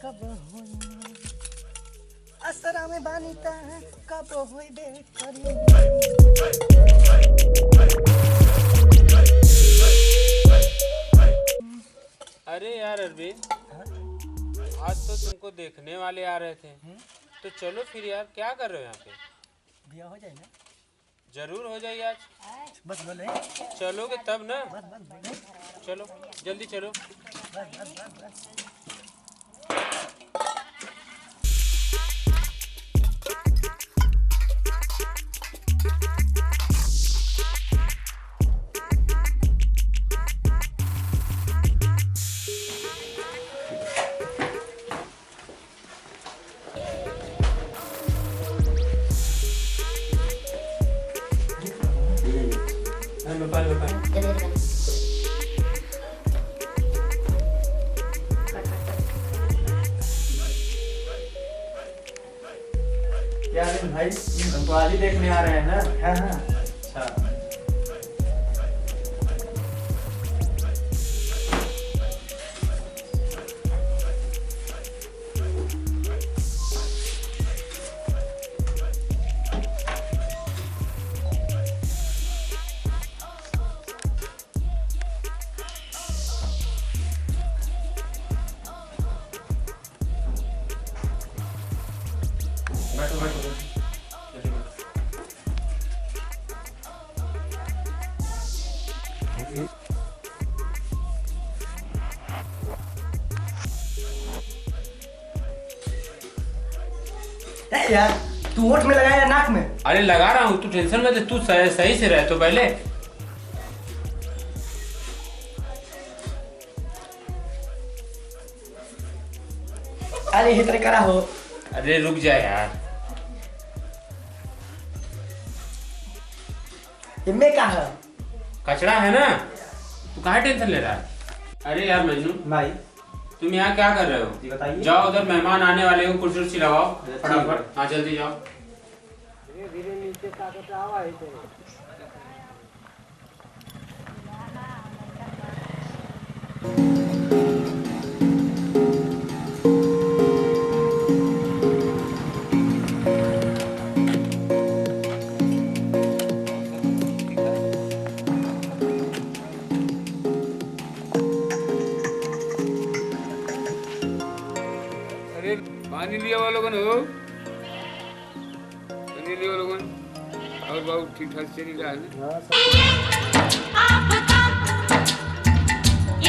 कब होई असरा में बानीता कब होई बे करी। अरे यार अरविंद, आज तो तुमको देखने वाले आ रहे थे, तो चलो फिर यार, क्या कर रहे हो यहाँ पे? बिया हो जाए ना? जरूर हो जाए आज। बस बोले चलोगे तब ना? बस बस बोले चलो जल्दी चलो। बस बस बस बस। क्या दिन भाई, हम तो आज ही देखने आ रहे हैं ना। हाँ हाँ अच्छा, बैठो बैठो बैठो। यार तू होठ में लगाया या नाक में? अरे लगा रहा हूँ, तू टेंशन मत ले, तू सही से रह तो पहले। अरे ये तरह करा हो। अरे रुक जा यार। इनमें क्या है? कचरा है ना, तू काहे टेंशन ले रहा है? अरे यार मजनू, भाई तुम यहाँ क्या कर रहे हो? जी बताइए। जाओ, उधर मेहमान आने वाले हो, कुर्सी उर्सी लगाओ फटाफट। हाँ जल्दी जाओ। अरे पानी लिया वालों को हो, पानी लिया वालों को और बहुत ठीक ठाक चल रहा है ना। आपका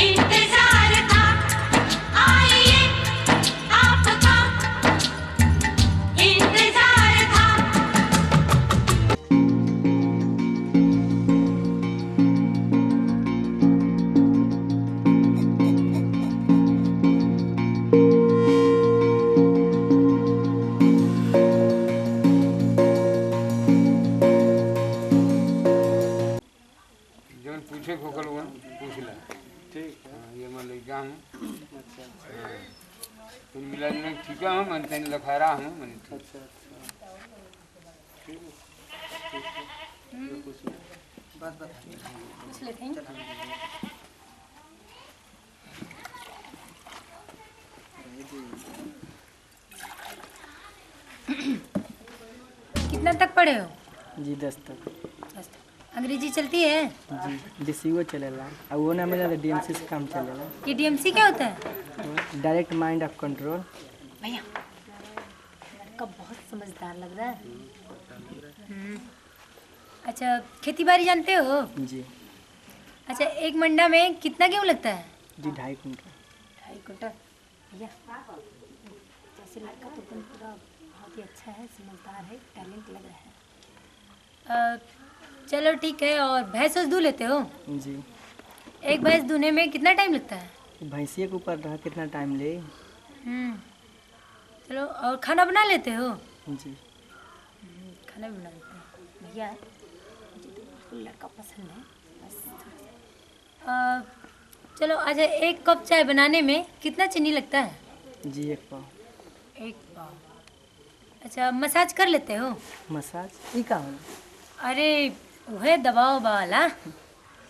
इंतजार था, आइए आपका इंतजार था। जब पूछे खोकर लोगों पूछ ला। ठीक है, ये मैं लड़का हूँ। अच्छा, तुम मिला जुला ठीक है, मन तेन लखारा हूँ मन। अच्छा बस बस पूछ लेते हैं। कितना तक पढ़े हो? जी 10 तक। अंग्रेजी चलती है? जी डीसीओ चलेला, और वो ना मिला तो डीएमसी से काम चलेला। ये डीएमसी क्या होता है? Direct mind of control. भैया लड़का बहुत समझदार लग रहा है। अच्छा, खेती बाड़ी जानते हो? जी अच्छा, एक मंडा में कितना गेहूँ लगता है? जी 2.5 कुंटल। 2.5 कुंटल। भैया जैसे लड़का तो एकदम पूरा बहुत ही अच्छा है, समझदार है, टैलेंट लग रहा है। चलो ठीक है। और भैंस दूध लेते हो? जी एक भैंस दूने में कितना टाइम लगता है? भैंसिए के ऊपर रहा कितना टाइम ले। चलो, और खाना बना लेते हो? जी खाना भी बना लेते हैं। भैया मुझे तो बिल्कुल लड़का पसंद है, बस थोड़ा सा। चलो अच्छा, एक कप चाय बनाने में कितना चीनी लगता है? जी 1 पाव। 1 पाव। अच्छा, मसाज कर लेते हो? मसाज ई का होला? अरे वह दबाव वाला।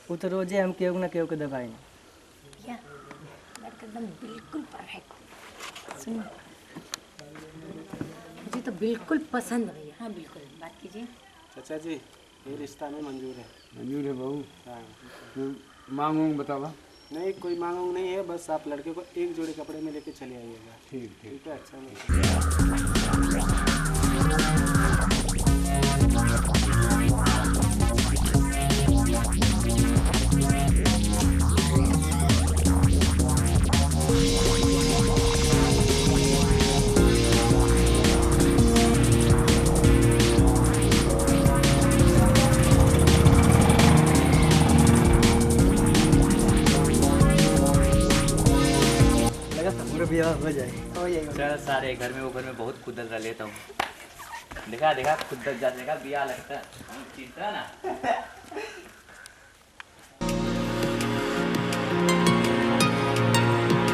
वो तो रोजे हम केहू ना केहू के दवाई ना। भैया लड़का एकदम बिल्कुल परफेक्ट। सुनो, मुझे तो बिल्कुल पसंद है भैया। हाँ बिल्कुल, बात कीजिए। चाचा जी ये रिश्ता में मंजूर है। मंजूर है बहू। हाँ तो मांग उंग बतावा। नहीं कोई मांग नहीं है, बस आप लड़के को एक जोड़ी कपड़े में लेके चले आइएगा। ठीक ठीक। ठीक है अच्छा नहीं। लगा था पूरा ब्याह हो जाएगा। हो जाएगा। सर सारे घर में ऊपर में बहुत खुदल रह लेता हूँ। देखा देखा खुदल जा देखा बिया लगता है चिंता ना।